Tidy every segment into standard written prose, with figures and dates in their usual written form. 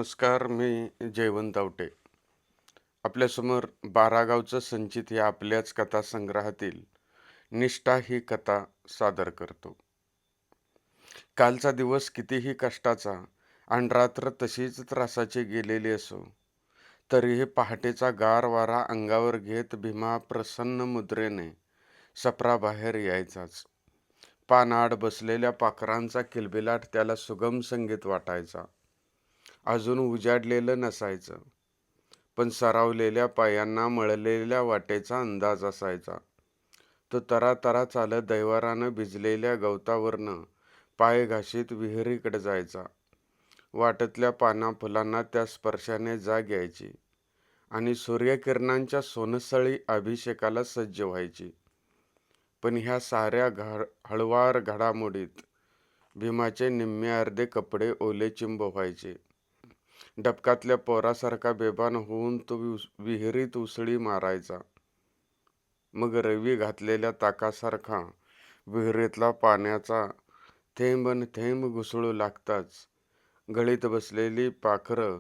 नमस्कार. मी जयवंत आवटे. आपल्यासमोर बारागावचं संचित या आपल्याच कथासंग्रहातील निष्ठा ही कथा सादर करतो. कालचा दिवस कितीही कष्टाचा आणि रात्र तशीच त्रासाची गेलेली असो, तरीही पहाटेचा गार वारा अंगावर घेत भीमा प्रसन्न मुद्रेने सफराबाहेर यायचाच. पानाआड बसलेल्या पाखरांचा किलबिलाट त्याला सुगम संगीत वाटायचा. अजून उजाडलेलं नसायचं, पण सरावलेल्या पायांना मळलेल्या वाटेचा अंदाज असायचा. तो तरातरा चालत दैवारानं भिजलेल्या गवतावरनं पाय घाशीत विहिरीकडे जायचा. वाटेतल्या पाना फुलांना त्या स्पर्शाने जाग यायची आणि सूर्यकिरणांच्या सोनसळी अभिषेकाला सज्ज व्हायची. पण ह्या साऱ्या हळुवार घडामोडीत भीमाचे निम्मे अर्धे कपडे ओलेचिंब व्हायचे. डबकातल्या पोरासारखा बेभान होऊन तो विहिरीत उसळी मारायचा. मग रवी घातलेल्या ताकासारखा विहिरीतला पाण्याचा थेंब न थेंब घुसळू लागताच गळीत बसलेली पाखरं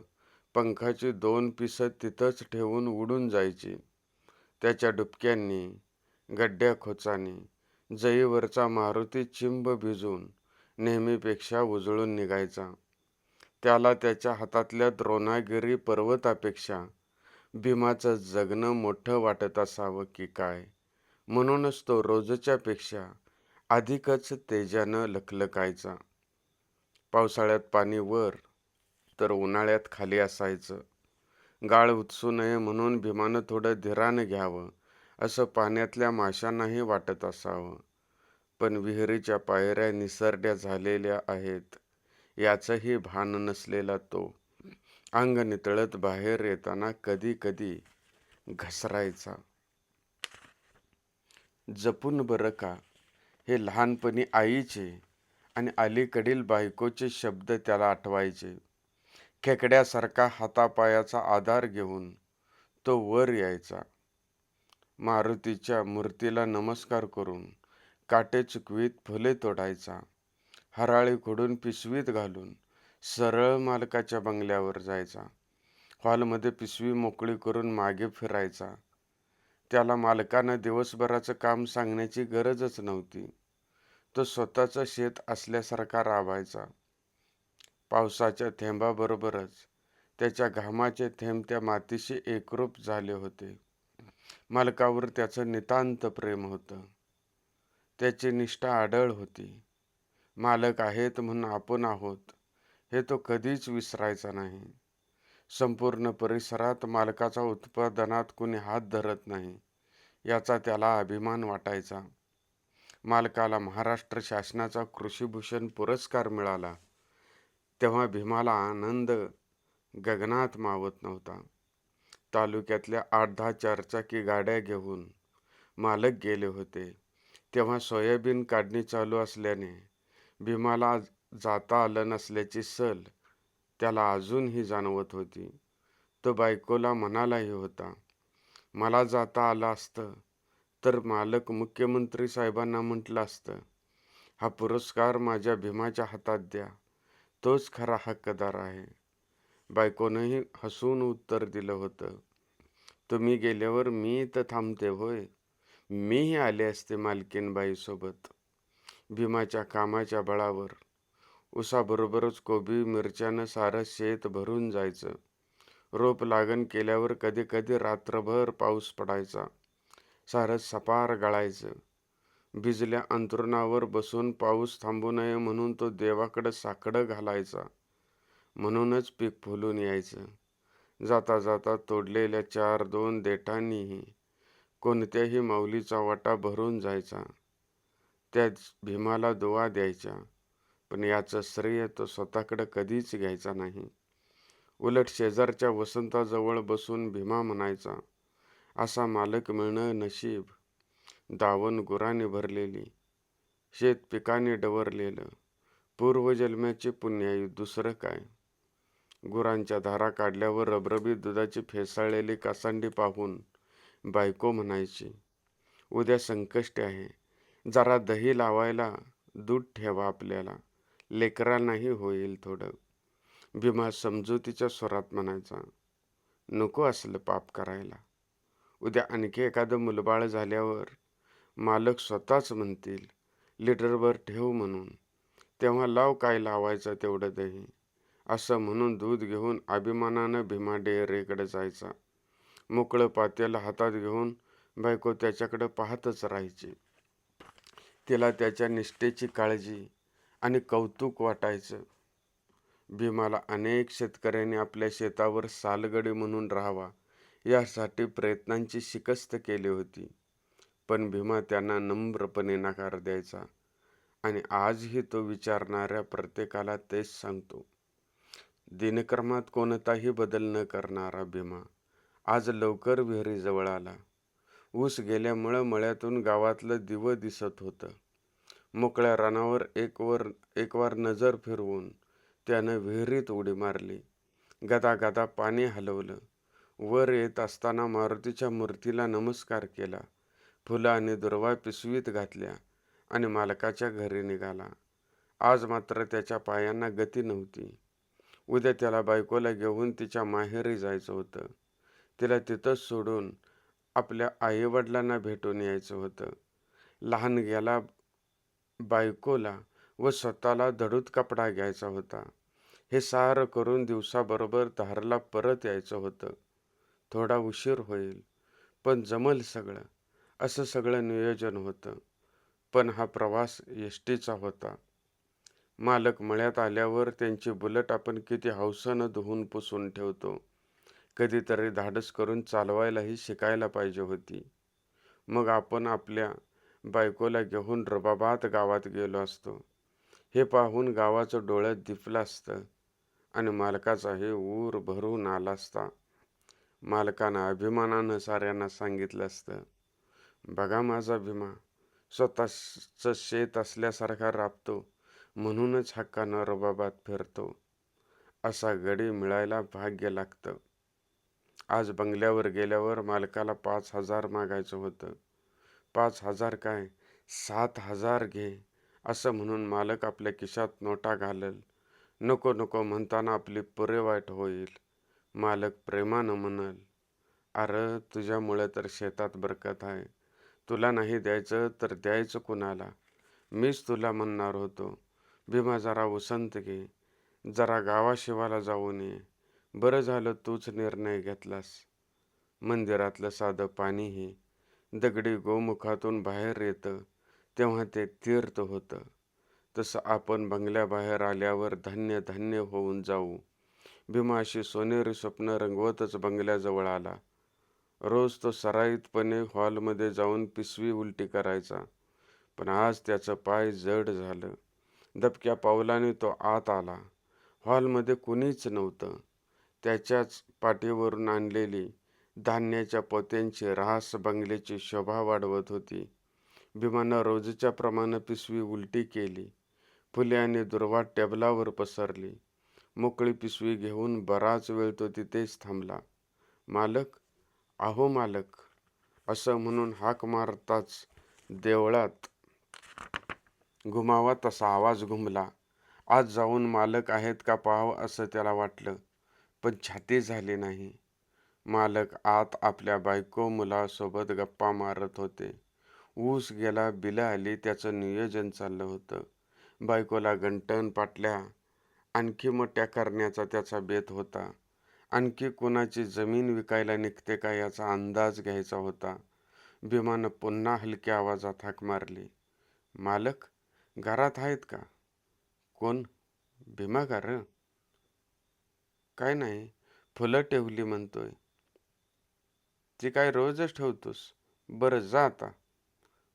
पंखाची दोन पिसं तिथंच ठेवून उडून जायची. त्याच्या डुबक्यांनी, गड्ड्या खोचांनी जईवरचा मारुती चिंब भिजून नेहमीपेक्षा उजळून निघायचा. त्याला त्याच्या हातातल्या द्रोणागिरी पर्वतापेक्षा भीमाचं जगणं मोठं वाटत असावं की काय, म्हणूनच तो रोजच्या पेक्षा अधिकच तेजानं लखलखायचा. पावसाळ्यात पाणी वर तर उन्हाळ्यात खाली असायचं. गाळ उचसू नये म्हणून भीमानं थोडं धीरानं घ्यावं असं पाण्यातल्या माशांनाही वाटत असावं. पण विहिरीच्या पायऱ्या निसरड्या झालेल्या आहेत याचंही भान नसलेला तो अंग नितळत बाहेर येताना कधी कधी घसरायचा. जपून बरं का, हे लहानपणी आईचे आणि अलीकडील बायकोचे शब्द त्याला आठवायचे. खेकड्यासारखा हातापायाचा आधार घेऊन तो वर यायचा. मारुतीच्या मूर्तीला नमस्कार करून काटे चुकवीत फुले तोडायचा. हराळी खोडून पिशवीत घालून सरळ मालकाच्या बंगल्यावर जायचा. हॉलमध्ये पिशवी मोकळी करून मागे फिरायचा. त्याला मालकानं दिवसभराचं काम सांगण्याची गरजच नव्हती. तो स्वतःचं शेत असल्यासारखा राबायचा. पावसाच्या थेंबाबरोबरच त्याच्या घामाचे थेंब त्या मातीशी एकरूप झाले होते. मालकावर त्याचं नितांत प्रेम होतं. त्याची निष्ठा अढळ होती. मालक आहेत म्हणून आपण आहोत हे तो कधीच विसरायचा नाही. संपूर्ण परिसरात मालकाचा उत्पादनात कुणी हात धरत नाही याचा त्याला अभिमान वाटायचा. मालकाला महाराष्ट्र शासनाचा कृषीभूषण पुरस्कार मिळाला तेव्हा भीमाला आनंद गगनात मावत नव्हता. तालुक्यातल्या 8-10 चारचाकी गाड्या घेऊन मालक गेले होते. तेव्हा सोयाबीन काढणी चालू असल्याने भीमाला जाता आलं नसल्याची सल त्याला अजूनही जाणवत होती. तो बायकोला म्हणालाही होता, मला जाता आलं असतं तर मालक मुख्यमंत्री साहेबांना म्हटलं असतं, हा पुरस्कार माझ्या भीमाच्या हातात द्या, तोच खरा हक्कदार आहे. बायकोनंही हसून उत्तर दिलं होतं, तुम्ही गेल्यावर मी इथं थांबते होय, मीही आले असते मालकीनबाईसोबत. भीमाच्या कामाच्या बळावर उसाबरोबरच कोबी मिरच्यानं सारं शेत भरून जायचं. रोप लागण केल्यावर कधी कधी रात्रभर पाऊस पडायचा. सारं सपार गळायचं. भिजल्या अंथरुणावर बसून पाऊस थांबू नये म्हणून तो देवाकडं साकडं घालायचा. म्हणूनच पीक फुलून यायचं. जाता जाता तोडलेल्या 4-2 देठांनीही कोणत्याही माऊलीचा वाटा भरून जायचा. त्या भीमाला दुवा द्यायच्या, पण याचं श्रेय तो स्वतःकडे कधीच घ्यायचा नाही. उलट शेजारच्या वसंताजवळ बसून भीमा म्हणायचा, असा मालक मिळणं नशीब. दावण गुरांनी भरलेली, शेत पिकाने डवरलेलं, पूर्वजन्माचे पुण्याई, दुसरं काय. गुरांच्या धारा काढल्यावर रबरबीत दुधाची फेसाळलेली कासांडी पाहून बायको म्हणायची, उद्या संकष्टी आहे, जरा दही लावायला दूध ठेवा आपल्याला, लेकरांनाही होईल थोडं. भीमा समजुतीच्या स्वरात म्हणायचा, नको असलं पाप करायला. उद्या आणखी एखादं मुलबाळ झाल्यावर मालक स्वतःच म्हणतील, लिटरभर ठेव म्हणून. तेव्हा लाव काय लावायचं तेवढं दही. असं म्हणून दूध घेऊन अभिमानानं भीमा डेअरीकडे जायचा. मोकळं पातेलं हातात घेऊन बायको त्याच्याकडे पाहतच राहायची. तिला त्याच्या निष्ठेची काळजी आणि कौतुक वाटायचं. भीमाला अनेक शेतकऱ्यांनी आपल्या शेतावर सालगडी म्हणून राहावा यासाठी प्रयत्नांची शिकस्त केली होती. पण भीमा त्यांना नम्रपणे नकार द्यायचा आणि आजही तो विचारणाऱ्या प्रत्येकाला तेच सांगतो. दिनक्रमात कोणताही बदल न करणारा भीमा आज लवकर विहिरीजवळ आला. ऊस गेल्यामुळं मळ्यातून गावातलं दिवं दिसत होतं. मोकळ्या रानावर एकवार नजर फिरवून त्यानं विहिरीत उडी मारली. गदागदा पाणी हलवलं. वर येत असताना मारुतीच्या मूर्तीला नमस्कार केला. फुलं आणि दुर्वा पिशवीत घातल्या आणि मालकाच्या घरी निघाला. आज मात्र त्याच्या पायांना गती नव्हती. उद्या त्याला बायकोला घेऊन तिच्या माहेरी जायचं होतं. तिला तिथंच सोडून आपल्या आईवडिलांना भेटून यायचं होतं. लहान गेला बायकोला व स्वतःला धडूत कपडा घ्यायचा होता. हे सारं करून दिवसाबरोबर धारला परत यायचं होतं. थोडा उशीर होईल, पण जमल सगळं, असं सगळं नियोजन होतं. पण हा प्रवास एसटीचा होता. मालक मळ्यात आल्यावर त्यांची बुलट आपण किती हौसेनं धुवून पुसून ठेवतो. कधीतरी धाडस करून चालवायलाही शिकायला पाहिजे होती. मग आपण आपल्या बायकोला घेऊन रुबाबात गावात गेलो असतो. हे पाहून गावाचं डोळ्यात दिपलं असतं आणि मालकाचाही ऊर भरून आला असता. मालकानं अभिमानानं साऱ्यांना सांगितलं असतं, बघा माझा भीमा स्वतःचं शेत असल्यासारखा राबतो, म्हणूनच हक्कानं रुबाबात फिरतो. असा गडी मिळायला भाग्य लागतं. आज बंगल्यावर गेल्यावर मालकाला 5,000 मागायचं होतं. 5,000 काय, 7,000 घे, असं म्हणून मालक आपल्या खिशात नोटा घालल. नको नको म्हणताना आपली पुरेवाट होईल. मालक प्रेमानं म्हणल, अरे तुझ्यामुळे तर शेतात बरकत आहे. तुला नाही द्यायचं तर द्यायचं कुणाला? मीच तुला म्हणणार होतो. भीमा जरा उसंत घे, जरा गावाशिवाला जाऊन ये. बरं झालं तूच निर्णय घेतलास. मंदिरातलं साधं पाणीही दगडी गोमुखातून बाहेर येतं तेव्हा ते तीर्थ होतं. तसं आपण बंगल्याबाहेर आल्यावर धन्य धन्य होऊन जाऊ. भीमा अशी सोनेरी स्वप्न रंगवतच बंगल्याजवळ आला. रोज तो सराईतपणे हॉलमध्ये जाऊन पिशवी उलटी करायचा. पण आज त्याचं पाय जड झालं. दबक्या पावलाने तो आत आला. हॉलमध्ये कुणीच नव्हतं. त्याच्याच पाठीवरून आणलेली धान्याच्या पोत्यांची रास बंगल्याची शोभा वाढवत होती. भीमानं रोजच्या प्रमाणे पिशवी उलटी केली. फुले आणि दुर्वा टेबलावर पसरली. मोकळी पिशवी घेऊन बराच वेळ तो तिथेच थांबला. मालक, अहो मालक, असं म्हणून हाक मारताच देवळात घुमावा तसा आवाज घुमला. आज जाऊन मालक आहेत का पाहावं असं त्याला वाटलं, पण छाती झाली नाही. मालक आत आपल्या बायको मुलासोबत गप्पा मारत होते. ऊस गेला, बिलं आली, त्याचं नियोजन चाललं होतं. बायकोला गंटन पाटल्या आणखी मोठ्या करण्याचा त्याचा बेत होता. आणखी कुणाची जमीन विकायला निघते का याचा अंदाज घ्यायचा होता. भीमानं पुन्हा हलक्या आवाजात हाक मारली, मालक घरात आहेत का? कोण? भीमा का र? काय नाही, फुलं ठेवली म्हणतोय. ती काय रोजच ठेवतोस? बरं जा आता.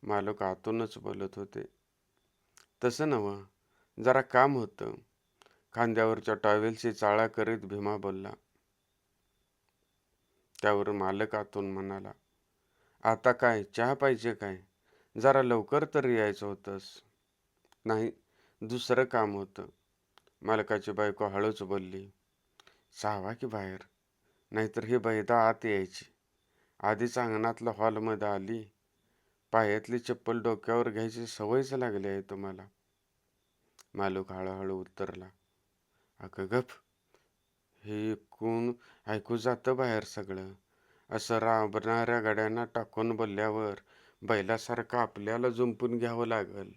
मालक आतूनच बोलत होते. तसं नव्हं, जरा काम होतं. खांद्यावरच्या टॉवेलची चाळा करीत भीमा बोलला. त्यावर मालक आतून म्हणाला, आता काय चहा पाहिजे काय? जरा लवकर तरी यायचं होतंस. नाही, दुसरं काम होतं. मालकाची बायको हळूच बोलली. जावा की बाहेर, नाहीतर ही बैदा आत यायची. आधीच अंगणातल्या हॉलमध्ये आली. पायातली चप्पल डोक्यावर घ्यायची सवयच लागली आहे तुम्हाला. मालक हळूहळू उत्तरला, अगं गप, हे ऐकून ऐकू जातं बाहेर सगळं. असं राबणाऱ्या गाड्यांना टाकून बोलल्यावर बैलासारखं आपल्याला जुंपून घ्यावं लागल.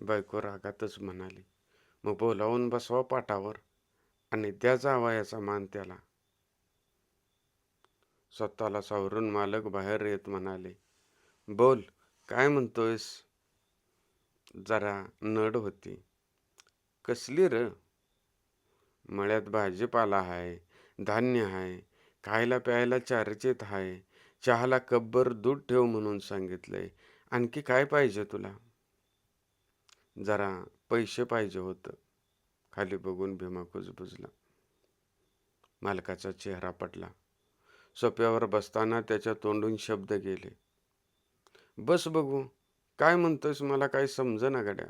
बायको रागातच म्हणाली, मग बोलावून बसवा पाटावर आणि द्या जावयाचा मान त्याला. स्वतःला सावरून मालक बाहेर येत म्हणाले, बोल, काय म्हणतोयस? जरा नड होती. कसली र? मळ्यात भाजीपाला हाय, धान्य हाय, खायला प्यायला चारचेत हाय, चहाला कपभर दूध ठेव म्हणून सांगितलंय. आणखी काय पाहिजे तुला? जरा पैसे पाहिजे होतं. खाली बघून भीमा कुजबुजला. मालकाचा चेहरा पडला. सोप्यावर बसताना त्याच्या तोंडून शब्द गेले. बस बघू, काय म्हणतोयस मला काही समजेना गड्या.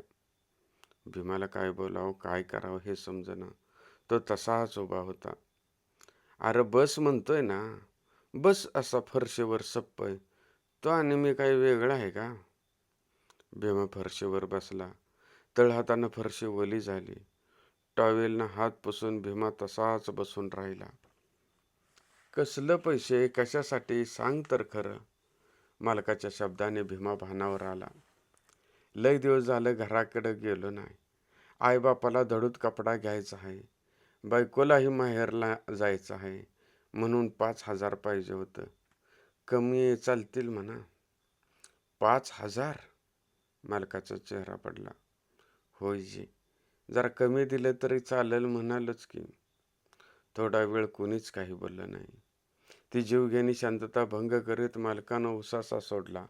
भीमाला काय बोलावं काय करावं हे समजेना. तो तसाच उभा होता. अरे बस म्हणतोय ना, बस असा फरशीवर सप्पय. तो आणि मी काही वेगळा आहे का? भीमा फरशीवर बसला. तळहातानं फरशी ओली झाली. टॉवेलनं हात पुसून भीमा तसाच बसून राहिला. कसलं पैसे कशासाठी सांग तर खरं. मालकाच्या शब्दाने भीमा भानावर आला. लय दिवस झालं घराकडे गेलो नाही. आईबापाला धडूत कपडा घ्यायचा आहे. बायकोलाही माहेरला जायचं आहे. म्हणून 5,000 पाहिजे होतं. कमी चालतील म्हणा. 5,000? मालकाचा चेहरा पडला. होय जी, जरा कमी दिलं तरी चालेल म्हणालच की. थोडा वेळ कोणीच काही बोललं नाही. ती जीवघेणी शांतता भंग करीत मालकानं उसासा सोडला.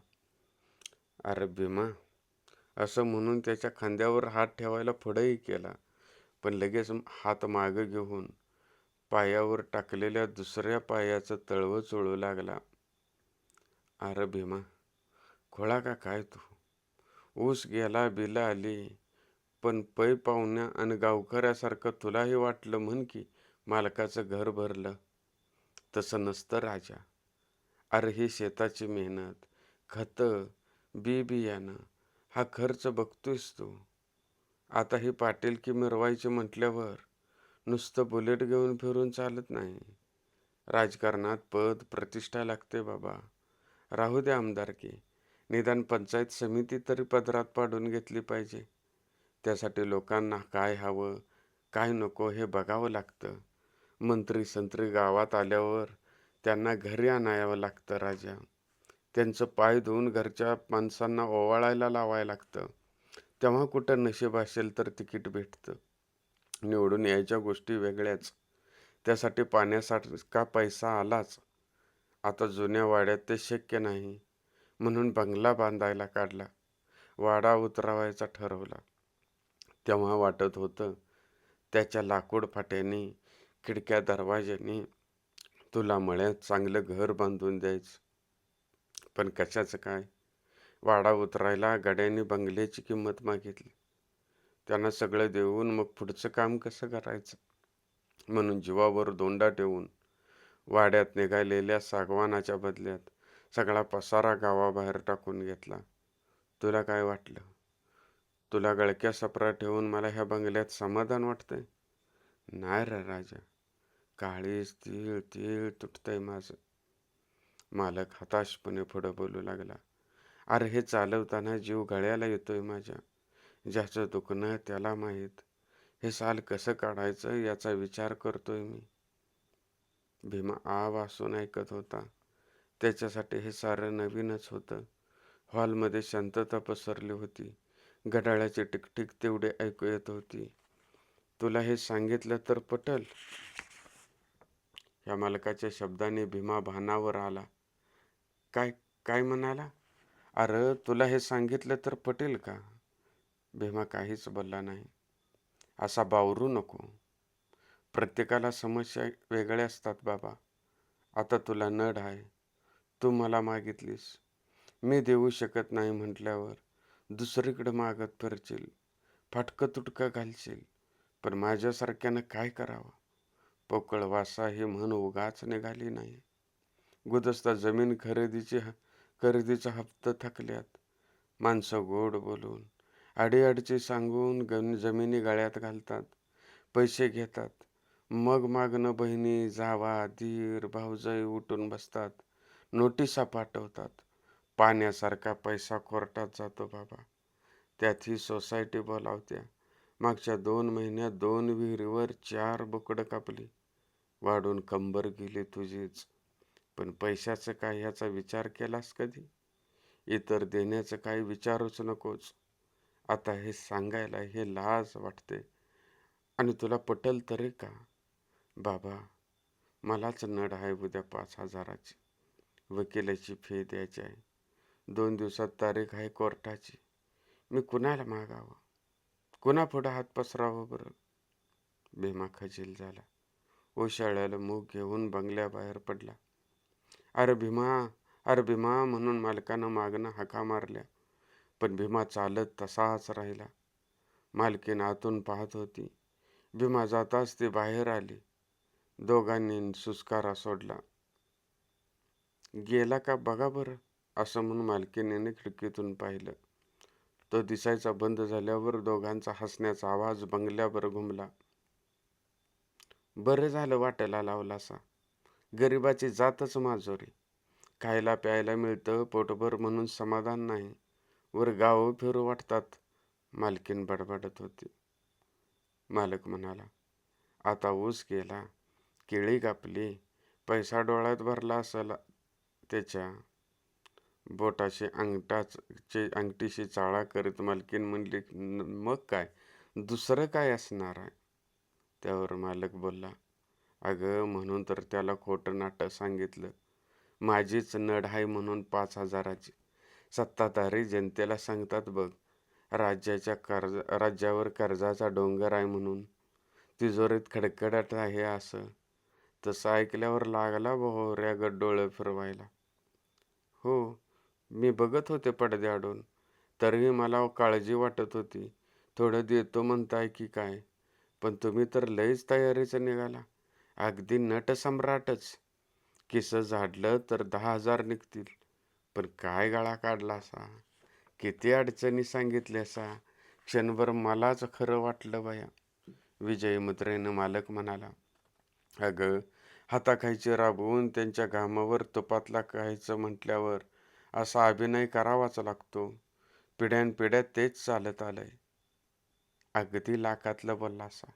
अरे भीमा, असं म्हणून त्याच्या खांद्यावर हात ठेवायला पुढेही केला, पण लगेच हात मागे घेऊन पायावर टाकलेल्या दुसऱ्या पायाचं तळवं चोळू लागला. अरे भीमा, खोळा का काय तू? ऊस गेला, बिला आली, पण पै पाहुण्या आणि गावकऱ्यासारखं तुलाही वाटलं म्हण की मालकाचं घर भरलं. तसं नसतं राजा. अरे ही शेताची मेहनत, खतं, बी बियाणं, हा खर्च बघतोयस तू. आता ही पाटीलकी मिरवायची म्हटल्यावर नुसतं बुलेट घेऊन फिरून चालत नाही. राजकारणात पद प्रतिष्ठा लागते बाबा. राहू दे आमदारकी, निदान पंचायत समिती तरी पदरात पाडून घेतली पाहिजे. त्यासाठी लोकांना काय हवं काय नको हे बघावं लागतं. मंत्री संत्री गावात आल्यावर त्यांना घरी आणावं लागतं राजा. त्यांचं पाय धुवून घरच्या माणसांना ओवाळायला लावायला लागतं. तेव्हा कुठं नशीब असेल तर तिकीट भेटतं. निवडून यायच्या गोष्टी वेगळ्याच. त्यासाठी पाण्यासारखा पैसा आलाच. आता जुन्या वाड्यात ते शक्य नाही, म्हणून बंगला बांधायला काढला. वाडा उतरवायचा ठरवला. तेव्हा वाटत होतं त्याच्या लाकूड फाट्यानी, खिडक्या दरवाज्यानी तुला मळ्यात चांगलं घर बांधून द्यायचं. पण कशाचं काय? वाडा उतरायला गाड्यांनी बंगल्याची किंमत मागितली. त्यांना सगळं देऊन मग पुढचं काम कसं करायचं म्हणून जीवावर दोंडा ठेवून वाड्यात निघालेल्या सागवानाच्या बदल्यात सगळा पसारा गावाबाहेर टाकून घेतला. तुला काय वाटलं? तुला गळक्या सपरा ठेवून मला ह्या बंगल्यात समाधान वाटतंय? नाही रे राजा, काळीच तीळ तीळ तुटतंय माझं. मालक हताशपणे पुढं बोलू लागला. अरे हे चालवताना जीव गळ्याला येतोय माझ्या. ज्याचं दुखणं त्याला माहीत. हे साल कसं काढायचं याचा विचार करतोय मी. भीमा आवासून ऐकत होता. त्याच्यासाठी हे सारं नवीनच होतं. हॉलमध्ये शांतता पसरली होती. घड्याळाची टिकटिक तेवढी ऐकू येत होती. तुला हे सांगितलं तर पटल? या मालकाच्या शब्दाने भीमा भानावर आला. काय काय म्हणाला? अरे तुला हे सांगितलं तर पटेल का? भीमा काहीच बोलला नाही. असा बावरू नको. प्रत्येकाला समस्या वेगळ्या असतात बाबा. आता तुला नड आहे. तू मला मागितलीस. मी देऊ शकत नाही म्हटल्यावर दुसरीकडे मागत फिरशील. फाटकं तुटकं घालशील. पण माझ्यासारख्यानं काय करावं? पोकळ वासा ही म्हण उगाच निघाली नाही. गुदस्ता जमीन खरेदीचा हप्ता थकल्यात. माणसं गोड बोलून अडीअडची सांगून जमिनी गळ्यात घालतात. पैसे घेतात. मग मागणं बहिणी, जावा, धीर, भाऊजाई उठून बसतात. नोटिसा पाठवतात. पाण्यासारखा पैसा कोर्टात जातो बाबा. त्यात ही सोसायटी बोलावत्या. मागच्या 2 महिन्यात 2 विहिरीवर 4 बोकडं कापली. वाढून कंबर गेली तुझीच. पण पैशाचं काय ह्याचा विचार केलास कधी? इतर देण्याचं काही विचारूच नकोस. आता हे सांगायला हे लाज वाटते. आणि तुला पटल तरी का? बाबा, मलाच नड आहे उद्या 5,000ची. वकिलाची फी द्यायची आहे. 2 दिवसात तारीख आहे कोर्टाची. मी कुणाला मागावं? कुणापुढं हात पसरावं बरं? भीमा खजील झाला. ओशाळ्याला मूग घेऊन बंगल्याबाहेर पडला. अरे भीमा, अरे भीमा म्हणून मालकानं मागणं हाका मारल्या. पण भीमा चालत तसाच राहिला. मालकीन आतून पाहत होती. भीमा जाताच ती बाहेर आली. दोघांनी सुस्कारा सोडला. गेला का बघा बरं, असं म्हणून मालकीनीने खिडकीतून पाहिलं. तो दिसायचा बंद झाल्यावर दोघांचा हसण्याचा आवाज बंगल्यावर घुमला. बरं झालं वाट्याला लावलासा. गरिबाची जातच माजोरी. खायला प्यायला मिळतं पोटभर म्हणून समाधान नाही. वर गाव फिरू वाटतात. मालकीन बडबडत होती. मालक म्हणाला, आता ऊस गेला, केळी कापली, पैसा डोळ्यात भरला असेल त्याच्या. बोटाशी अंगठीशी चाळा करीत मालकीन म्हणली, मग काय, दुसरं काय असणार आहे? त्यावर मालक बोलला, अगं म्हणून तर त्याला खोटं नाटं सांगितलं. माझीच नड आहे म्हणून 5,000ची. सत्ताधारी जनतेला सांगतात बघ, राज्यावर कर्जाचा डोंगर आहे म्हणून. तिजोरीत खडखडत आहे असं. तसं ऐकल्यावर लागला बहोऱ्या डोळं फिरवायला. हो, मी बघत होते पडद्याआडून. तरीही मला काळजी वाटत होती. थोडं देतो म्हणताय की काय? पण तुम्ही तर लयच तयारीचं निघाला. अगदी नटसम्राटच. किसं झाडलं तर 10,000 निघतील. पण काय गळा काढला असा? किती अडचणी सांगितल्यासा. क्षणभर मलाच खरं वाटलं बाया. विजयी मुद्रेनं मालक म्हणाला, अगं, हाताखायचे राबवून त्यांच्या घामावर तुपातला खायचं म्हटल्यावर असा अभिनय करावाच लागतो. पिढ्यानपिढ्या तेच चालत आलंय. अगदी लाखातलं बोललासा.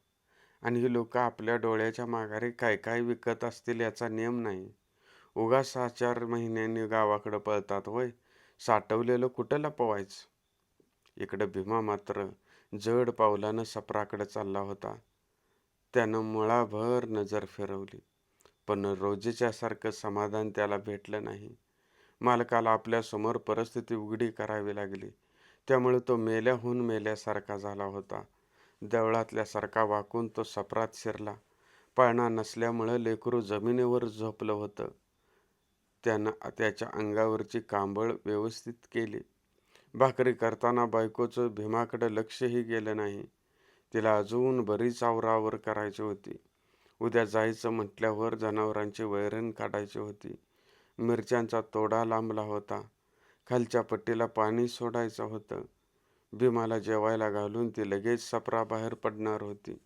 आणि ही लोक आपल्या डोळ्याच्या माघारी काय काय विकत असतील याचा नियम नाही. उगा 6-4 महिन्यांनी गावाकडं पळतात होय. साठवलेलं कुठं लपवायचं? इकडं भीमा मात्र जड पावलानं सपराकडे चालला होता. त्यानं मुळाभर नजर फिरवली, पण रोजच्यासारखं समाधान त्याला भेटलं नाही. मालकाला आपल्यासमोर परिस्थिती उघडी करावी लागली. त्यामुळे तो मेल्याहून मेल्यासारखा झाला होता. देवळातल्यासारखा वाकून तो सपरात शिरला. पाळणा नसल्यामुळं लेकरू जमिनीवर झोपलं होतं. त्यानं त्याच्या अंगावरची कांबळ व्यवस्थित केली. भाकरी करताना बायकोचं भीमाकडे लक्षही गेलं नाही. तिला अजून बरीच आवरावर करायची होती. उद्या जायचं म्हटल्यावर जनावरांची वैरण काढायची होती. मिरच्यांचा तोडा लांबला होता. खालच्या पट्टीला पाणी सोडायचं होतं. भीमाला जेवायला घालून ती लगेच सपराबाहेर पडणार होती.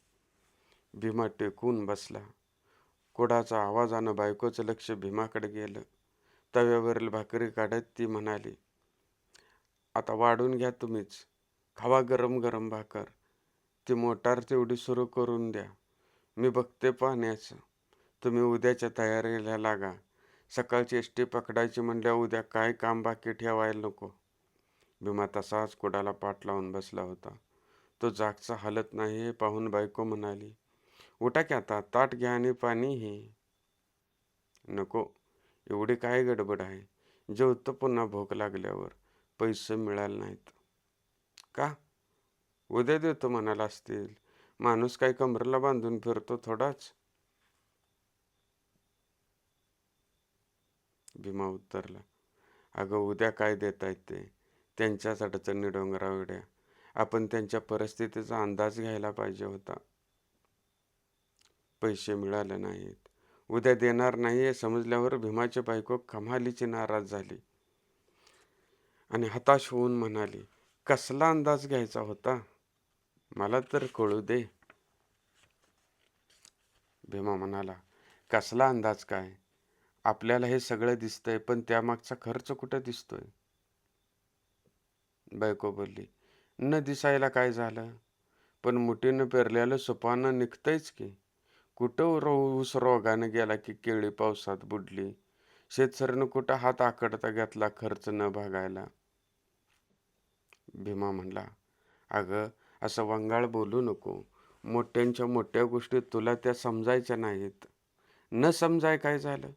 भीमा टेकून बसला. कोडाचा आवाजानं बायकोचं लक्ष भीमाकडे गेलं. तव्यावरील भाकरी काढत ती म्हणाली, आता वाढून घ्या तुम्हीच. खावा गरम गरम भाकर. ती मोटार तेवढी सुरू करून द्या. मी बघते पाण्याचं. तुम्ही उद्याच्या तयारीला लागा. सकाळची एसटी पकडायची म्हणल्यावर उद्या काय काम बाकी ठेवायला नको. भीमा तसाच कुडाला पाठ लावून बसला होता. तो जागचा हलत नाही हे पाहून बायको म्हणाली, उठा की आता, ताट घ्या आणि पाणी हे. नको, एवढी काय गडबड आहे? जेवतो पुन्हा भूक लागल्यावर. पैसे मिळाले नाहीत. का? उद्या देतो म्हणाला असतील. माणूस काय कमरेला बांधून फिरतो थोडाच? भीमा उत्तरला, अगं उद्या काय देतायत ते? त्यांच्याच अडचणी डोंगरावड्या. आपण त्यांच्या परिस्थितीचा अंदाज घ्यायला पाहिजे होता. पैसे मिळाले नाहीत. उद्या देणार नाही हे समजल्यावर भीमाची बायको कमालीची नाराज झाली आणि हताश होऊन म्हणाली, कसला अंदाज घ्यायचा होता? मला तर कळू दे. भीमा म्हणाला, कसला अंदाज काय? आपल्याला हे सगळं दिसतंय, पण त्यामागचा खर्च कुठं दिसतोय? बायको बोलली, न दिसायला काय झालं? पण मुठीनं पेरलेलं सुपानं निघतंयच की. कुठं ऊस रोगानं गेला की केळी पावसात बुडली. शेतसरनं कुठं हात आकडता घेतला खर्च न भागायला. भीमा म्हणला, अगं असं वंगाळ बोलू नको. मोठ्यांच्या मोठ्या गोष्टी तुला त्या समजायच्या नाहीत. न समजाय काय झालं?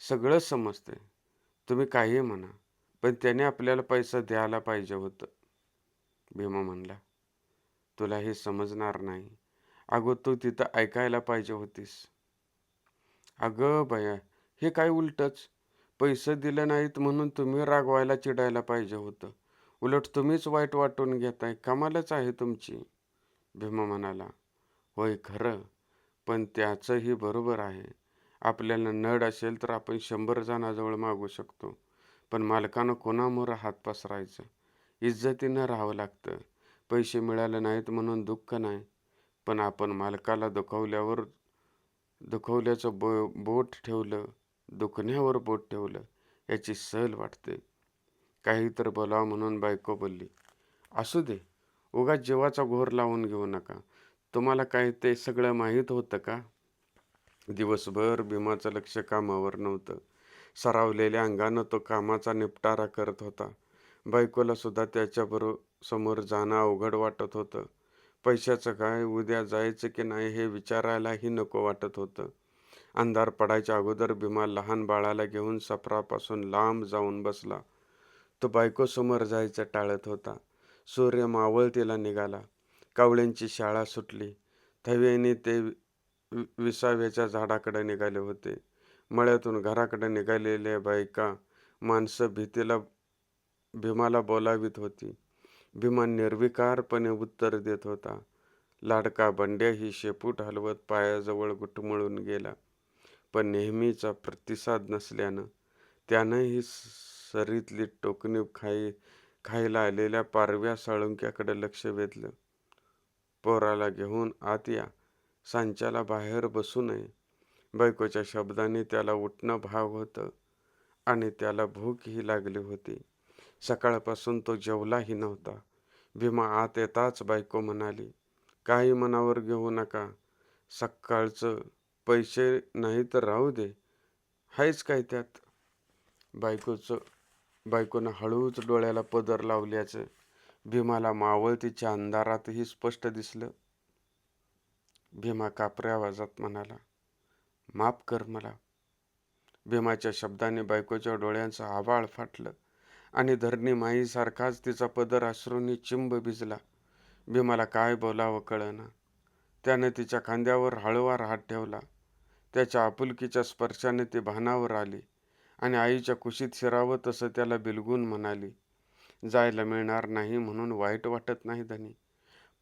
सगळं समजते. तुम्ही काही म्हणा, पण त्याने आपल्याला पैसा द्यायला पाहिजे होतं. भीमा म्हणला, तुला हे समजणार नाही. अगं तू तिथं ऐकायला पाहिजे होतीस. अगं बया, हे काय उलटच. पैसे दिले नाहीत म्हणून तुम्ही रागवायला चिडायला पाहिजे होतं. उलट तुम्हीच वाईट वाटून घेताय. कमालच आहे तुमची. भीमा म्हणाला, होय खरं, पण त्याचंही बरोबर आहे. आपल्याला नड असेल तर आपण 100 जणांजवळ मागू शकतो. पण मालकानं कोणामोर हात पसरायचं? इज्जतीनं राहावं लागतं. पैसे मिळाले नाहीत म्हणून दुःख नाही, पण आपण मालकाला दुखवल्याचं बोट ठेवलं, दुखण्यावर बोट ठेवलं, याची सहल वाटते. काही तर बोलावं म्हणून बायको बोलली, असू दे, उगाच जीवाचा घोर लावून घेऊ नका. तुम्हाला काय ते सगळं माहीत होतं का? दिवसभर भीमाचं लक्ष कामावर नव्हतं. सरावलेल्या अंगानं तो कामाचा निपटारा करत होता. बायकोला सुद्धा समोर जाणं अवघड वाटत होतं. पैशाचं काय, उद्या जायचं की नाही हे विचारायलाही नको वाटत होतं. अंधार पडायच्या अगोदर भीमा लहान बाळाला घेऊन सफरापासून लांब जाऊन बसला. तो बायकोसमोर जायचं टाळत होता. सूर्य मावळतीला निघाला. कावळ्यांची शाळा सुटली. थव्याने ते विसाव्याच्या झाडाकडे निघाले होते. मळ्यातून घराकडे निघालेल्या बायका माणसं भीमाला बोलावित होती. भीमा निर्विकारपणे उत्तर देत होता. लाडका बंड्याही शेपूट हलवत पायाजवळ घुटमळून गेला. पण नेहमीचा प्रतिसाद नसल्यानं त्यानंही सरीतली टोकणी खायला आलेल्या पारव्या साळुंक्याकडे लक्ष वेधलं. पोराला घेऊन आत या, सांच्याला बाहेर बसू नये. बायकोच्या शब्दाने त्याला उठणं भाग होतं आणि त्याला भूकही लागली होती. सकाळपासून तो जेवलाही नव्हता. भीमा आत येताच बायको म्हणाली, काही मनावर घेऊ नका. सकाळचं पैसे नाही तर राहू दे. हायच काय त्यात? बायकोनं हळूच डोळ्याला पदर लावल्याचं भीमाला मावळतीच्या अंधारातही स्पष्ट दिसलं. भीमा कापऱ्या आवाजात म्हणाला, माफ कर मला. भीमाच्या शब्दाने बायकोच्या डोळ्यांचं आभाळ फाटलं आणि धरणी माईसारखाच तिचा पदर अश्रूंनी चिंब भिजला. भीमाला काय बोलावं कळेना. त्याने तिच्या खांद्यावर हळूवार हात ठेवला. त्याच्या आपुलकीच्या स्पर्शाने ती भानावर आली आणि आईच्या कुशीत शिरावं तसं त्याला बिलगून म्हणाली, जायला मिळणार नाही म्हणून वाईट वाटत नाही धनी,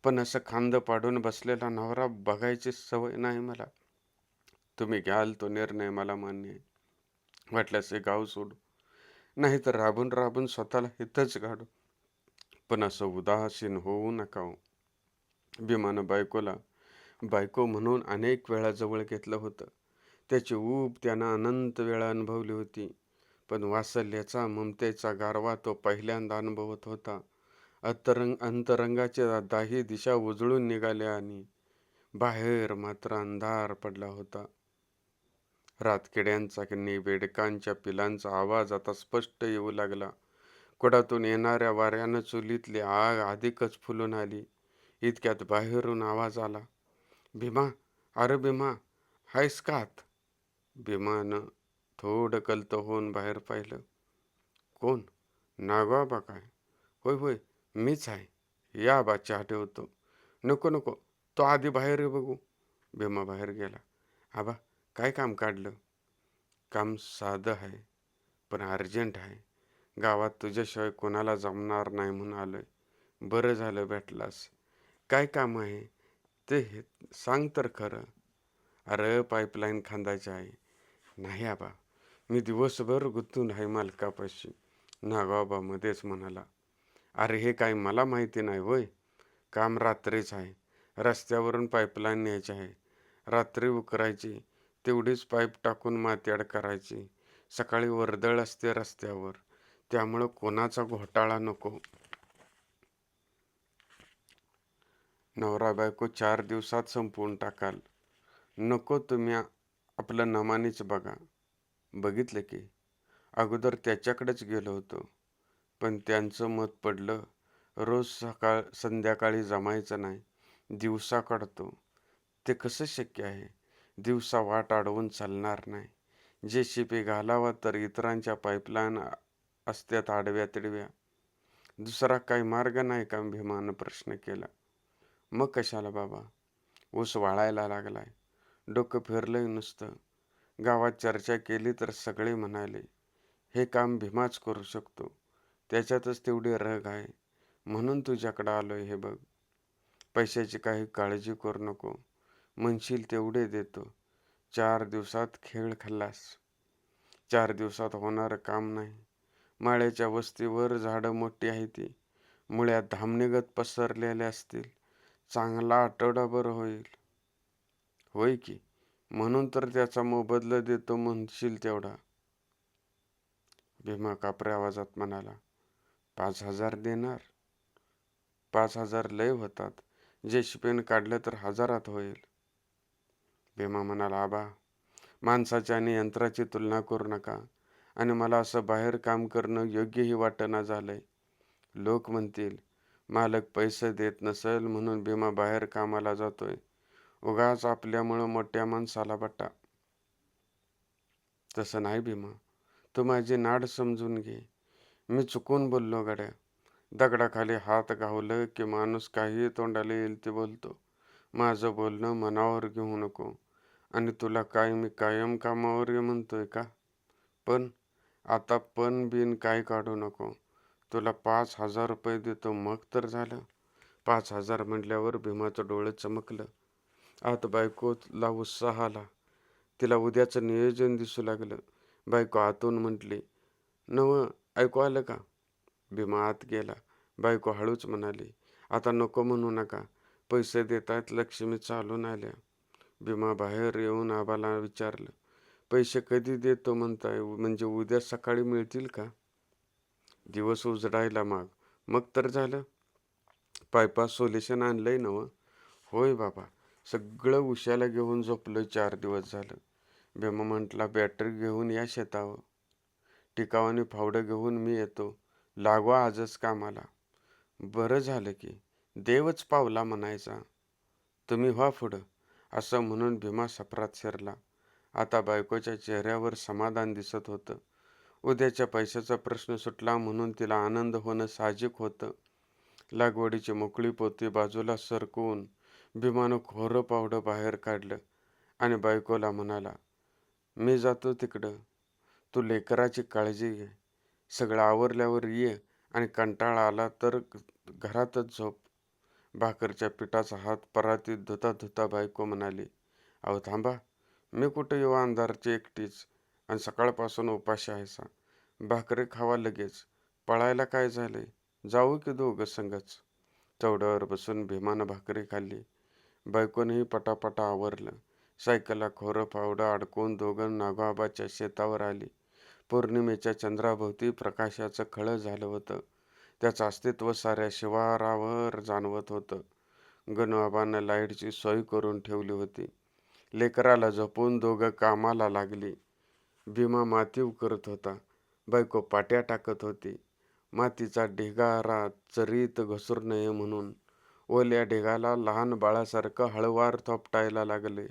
पण असं खांद पाडून बसलेला नवरा बघायची सवय नाही मला. तुम्ही घ्याल तो निर्णय मला मान्य आहे. वाटल्यास हे गाव सोडू, नाही तर राबून राबून स्वतःला हितच काढू, पण असं उदासीन होऊ नका हो. भीमानं बायको म्हणून अनेक वेळा जवळ घेतलं होतं. त्याची ऊब त्यानं अनंत वेळा अनुभवली होती. पण वात्सल्याचा, ममतेचा गारवा तो पहिल्यांदा अनुभवत होता. अंतरंगाच्या दाही दिशा उजळून निघाल्या आणि बाहेर मात्र अंधार पडला होता. रातकिड्यांचा बेडकांच्या पिलांचा आवाज आता स्पष्ट येऊ लागला. कुडातून येणाऱ्या वाऱ्यानं चुलीतली आग अधिकच फुलून आली. इतक्यात बाहेरून आवाज आला, भीमा, अरे भीमा, हायस का आत? भीमानं थोडं कलत होऊन बाहेर पाहिलं. कोण? नागोबा काय? होय होय, मीच आहे. या बा, चहा ठेवतो. नको नको, तो आधी बाहेर ये बघू. भीमा बाहेर गेला. आबा, काय काम काढलं? काम साधं आहे, पण अर्जंट आहे. गावात तुझ्याशिवाय कोणाला जमणार नाही म्हणून आलोय. बरं झालं भेटलास. काय काम आहे ते सांग तर खरं. अरे पाईपलाईन खांदायची आहे. नाही आबा, मी दिवसभर गुंतून आहे मालकापाशी. नागाबा मध्येच म्हणाला, अरे हे काय मला माहिती नाही होय. काम रात्रीच आहे. रस्त्यावरून पाईपलाईन न्यायची आहे. रात्री उकरायची, तेवढीच पाईप टाकून माती करायची. सकाळी वर्दळ असते रस्त्यावर, त्यामुळं कोणाचा घोटाळा नको. नवरा बायको 4 दिवसात संपवून टाकाल. नको तुम्ही आपलं नमानीच बघा. बघितलं की अगोदर त्याच्याकडेच गेलो होतो, पण त्यांचं मत पडलं. रोज संध्याकाळी जमायचं नाही, दिवसा काढतो. ते कसं शक्य आहे? दिवसा वाट अडवून चालणार नाही. JCB घालावा तर इतरांच्या पाईपलाईन असत्यात आडव्या तिडव्या. दुसरा काही मार्ग नाही का? भीमानं प्रश्न केला. मग कशाला बाबा? ऊस वाळायला लागलाय. डोकं फिरलंय नुसतं. गावात चर्चा केली तर सगळे म्हणाले, हे काम भीमाच करू शकतो. त्याच्यातच तेवढी रग आहे. म्हणून तुझ्याकडं आलोय. हे बघ, पैशाची काही काळजी करू नको. म्हणशील तेवढे देतो. 4 दिवसात खेळ खाल्लास. 4 दिवसात होणारं काम नाही. माळ्याच्या वस्तीवर झाडं मोठी आहे ती. मुळ्यात धामणीगत पसरलेले असतील. चांगला आठवडाभर होईल. होय की, म्हणून तर त्याचा मोबदला देतो म्हणशील तेवढा. भीमा कापऱ्या आवाजात म्हणाला. 5,000 देणार? 5,000 लय होतात. JCBनं काढलं तर हजारात होईल. भीमा म्हणाला, आबा, माणसाची आणि यंत्राची तुलना करू नका. आणि मला असं बाहेर काम करणं योग्यही वाटेना झालंय. लोक म्हणतील, मालक पैसे देत नसेल म्हणून भीमा बाहेर कामाला जातोय. उगाच आपल्यामुळं मोठ्या माणसाला बट्टा. तसं नाही भीमा, तू माझी नाड समजून घे. मी चुकून बोललो गड्या. दगडाखाली हात घावलं की माणूस काही तोंडाला येईल ते बोलतो. माझं बोलणं मनावर घेऊ नको. आणि तुला काय मी कायम कामावर ये म्हणतोय का? पण आता पण बिन काय काढू नको. तुला 5,000 रुपये देतो, मग तर झालं. 5,000 म्हटल्यावर भीमाचं डोळं चमकलं. आत बायकोला उत्साह आला. तिला उद्याचं नियोजन दिसू लागलं. बायको आतून म्हटली, नव ऐकू आलं का? भीमा आत गेला. बायको हळूच म्हणाली, आता नको म्हणू नका. पैसे देतायत, लक्ष्मी चालून आल्या. भीमा बाहेर येऊन आबाला विचारलं, पैसे कधी देतो म्हणताय? म्हणजे उद्या सकाळी मिळतील का? दिवस उजडायला मग तर झालं. पायपा सोल्युशन आणलंय नव? होय बाबा, सगळं उशाला घेऊन झोपलोय. 4 दिवस झालं. भीमा म्हटला, बॅटरी घेऊन या शेतावर. टिकाव आणि फावडं घेऊन मी येतो. लागवा आजच कामाला. बरं झालं की, देवच पावला म्हणायचा. तुम्ही व्हा पुढं. असं म्हणून भीमा सफरात शिरला. आता बायकोच्या चेहऱ्यावर समाधान दिसत होतं. उद्याच्या पैशाचा प्रश्न सुटला म्हणून तिला आनंद होणं साहजिक होतं. लागवडीची मोकळी पोती बाजूला सरकवून भीमानं खोरं पावडं बाहेर काढलं आणि बायकोला म्हणाला, मी जातो तिकडं. तू लेकराची काळजी घे. सगळं आवरल्यावर ये आणि कंटाळा आला तर घरातच झोप. भाकरच्या पिठाचा हात परातीत धुता धुता बायको म्हणाली, अहो थांबा, मी कुठं येऊ अंधारची एकटीच आणि सकाळपासून उपाशी आहेसा. भाकरी खावा लगेच. पळायला काय झाले? जाऊ की दोघं संगच. चौड्यावर बसून भीमानं भाकरी खाल्ली. बायकोनंही पटापटा आवरलं. सायकलला खोरं फावडं अडकून दोघं नागोबाच्या शेतावर आली. पौर्णिमेच्या चंद्राभोवती प्रकाशाचं खळं झालं होतं. त्याचं अस्तित्व साऱ्या शिवारावर जाणवत होतं. गणूआबांना लाईटची सोय करून ठेवली होती. लेकराला झोपून दोघं कामाला लागली. भीमा माती उकरत होता. बायको पाट्या टाकत होती. मातीचा ढिगारा चरीत घसरू नये म्हणून ओल्या ढिगाला लहान बाळासारखं हळूवार थोपटायला लागले.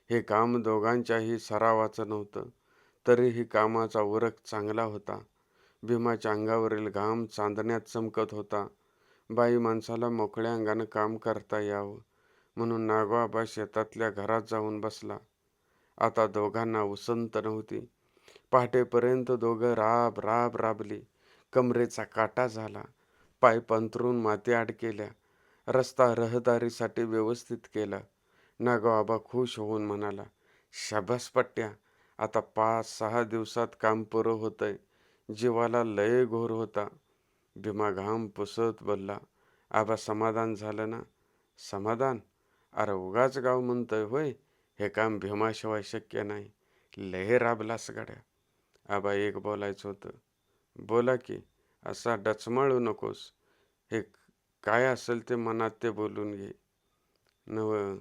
हे काम दोघांच्याही सरावाचं नव्हतं, तरीही कामाचा उरक चांगला होता. भीमाच्या अंगावरील घाम चांदण्यात चमकत होता. बाई माणसाला मोकळ्या अंगानं काम करता यावं म्हणून नागोबा शेतातल्या घरात जाऊन बसला. आता दोघांना उसंत नव्हती. पहाटेपर्यंत दोघं राब राब राबली. कमरेचा काटा झाला. पाय अंथरून माती केल्या. रस्ता रहदारीसाठी व्यवस्थित केला. नागोबा खुश होऊन म्हणाला, शाबास पट्ट्या, आता 5-6 दिवसात काम पुरं होतंय. जीवाला लय घोर होता. भीमा घाम पुसत बोलला, आबा समाधान झालं ना? समाधान? अरे उगाच गाव म्हणतोय होय. हे काम भीमाशिवाय शक्य नाही. लय राबलास गड्या. आबा एक बोलायचं होतं. बोला की. असा डचमाळू नकोस. हे काय असेल ते मनात ते बोलून घे. नव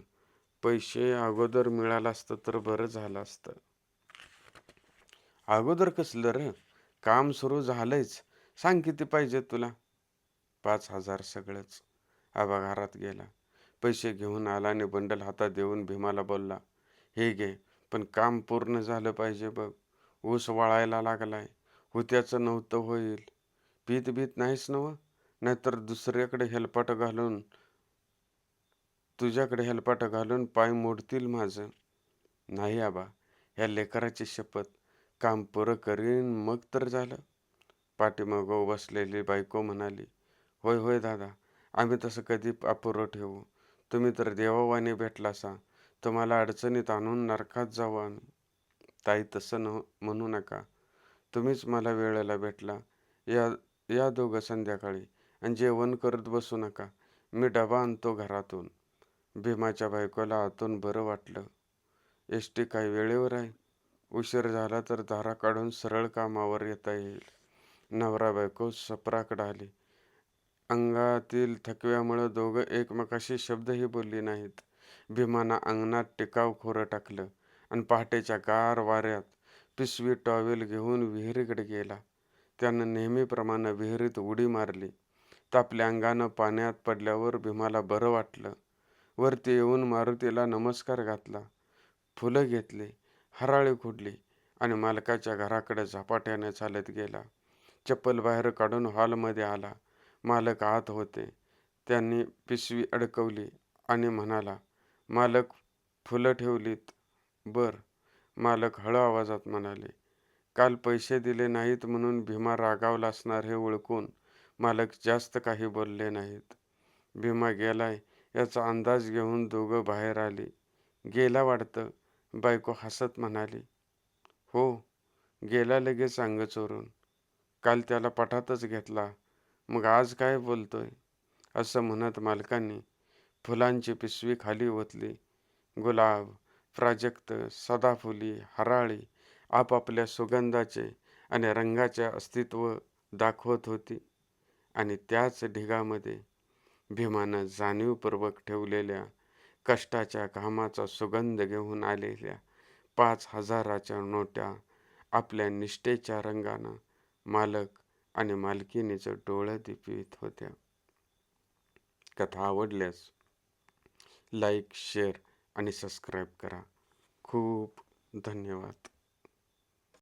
पैसे अगोदर मिळालं असतं तर बरं झालं असतं. अगोदर कसलं र? काम सुरू झालंयच. सांग किती पाहिजे तुला? 5,000 सगळंच. आबा घरात गेला. पैसे घेऊन आला आणि बंडल हातात देऊन भीमाला बोलला, हे घे, पण काम पूर्ण झालं पाहिजे बघ. ऊस वाळायला लागलाय. हुत्याचं नव्हतं होईल. पीत बीत नाहीस नव? नाहीतर दुसऱ्याकडे तुझ्याकडे हेलपाट घालून पाय मोडतील माझं. नाही आबा, ह्या लेकराची शपथ. काम पुरं करीन मग तर झालं. पाठीमागं बसलेली बायको म्हणाली, होय होय दादा, आम्ही तसं कधी अपुरं ठेवू. तुम्ही तर देवावाने भेटलासा. तुम्हाला अडचणीत आणून नरकात जाऊ आम्ही. ताई, तसं म्हणू नका. तुम्हीच मला वेळेला भेटला. या या दोघं संध्याकाळी आणि जेवण करत बसू नका. मी डबा आणतो घरातून. भीमाच्या बायकोला आतून बरं वाटलं. एसटी काही वेळेवर आहे. उशीर झाला तर दारा काढून सरळ कामावर येता येईल. नवरा बायको सपराकडे आली. अंगातील थकव्यामुळे दोघं एकमेकाशी शब्दही बोलली नाहीत. भीमानं अंगणात टिकाव खोरं टाकलं आणि पहाटेच्या गार वाऱ्यात पिशवी टॉवेल घेऊन विहिरीकडे गेला. त्यानं नेहमीप्रमाणे विहिरीत उडी मारली. तापल्या अंगानं पाण्यात पडल्यावर भीमाला बरं वाटलं. वरती येऊन मारुतीला नमस्कार घातला. फुलं घेतली, हराळी खुडली आणि मालकाच्या घराकडे झपाट्याने चालत गेला. चप्पल बाहेर काढून हॉलमध्ये आला. मालक आत होते. त्यांनी पिशवी अडकवली आणि म्हणाला, मालक, फुलं ठेवलीत? बर. मालक हळू आवाजात म्हणाले. काल पैसे दिले नाहीत म्हणून भीमा रागावला असणार हे ओळखून मालक जास्त काही बोलले नाहीत. भीमा गेलाय याचा अंदाज घेऊन दोघं बाहेर आली. गेला वाटतं, बायको हसत म्हणाली. हो, गेला लगेच अंग चोरून. काल त्याला पठातच घेतला, मग आज काय बोलतोय? असं म्हणत मालकांनी फुलांची पिशवी खाली ओतली. गुलाब, प्राजक्त, सदाफुली, हराळी आपापल्या सुगंधाचे आणि रंगाचे अस्तित्व दाखवत होती. आणि त्याच ढिगामध्ये भीमानं जाणीवपूर्वक ठेवलेल्या कष्टाच्या घामाचा सुगंध घेऊन आलेल्या 5,000च्या नोट्या आपल्या निष्ठेच्या रंगानं मालक आणि मालकिनीचं डोळं दिपवित होत्या. कथा आवडल्यास लाईक, शेअर आणि सबस्क्राईब करा. खूप धन्यवाद.